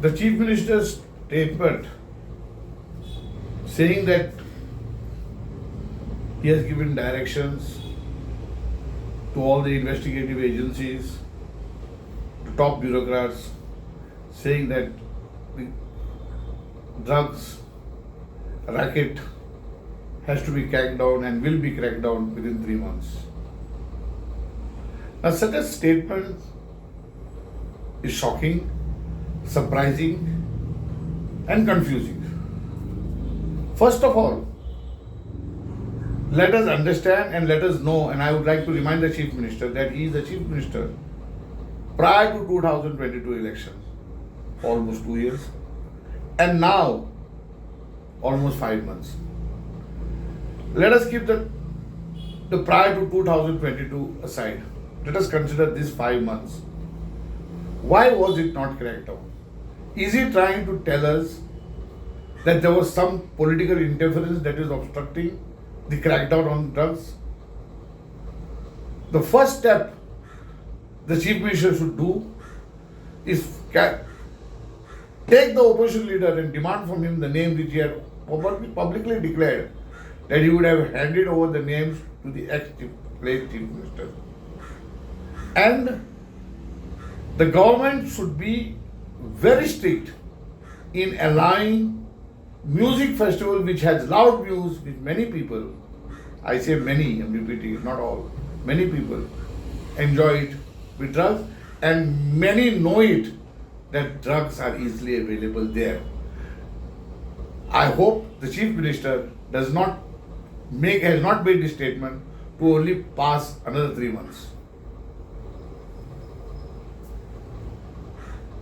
The Chief Minister's statement saying that he has given directions to all the investigative agencies, to top bureaucrats, saying that the drugs racket has to be cracked down and will be cracked down within 3 months. Now, such a statement is shocking, surprising, and confusing. First of all, let us understand and let us know, and I would like to remind the Chief Minister that he is the Chief Minister prior to 2022 election, almost 2 years, and now almost 5 months. Let us keep the prior to 2022 aside. Let us consider these 5 months. Why was it not cracked down? Is he trying to tell us that there was some political interference that is obstructing the crackdown on drugs? The first step the Chief Minister should do is take the opposition leader and demand from him the name which he had publicly declared that he would have handed over the names to the late Chief Minister. And the government should be very strict in allowing music festival which has loud views with many people. I say many, I'm repeating, not all. Many people enjoy it with drugs, and many know it that drugs are easily available there. I hope the Chief Minister has not made this statement to only pass another 3 months.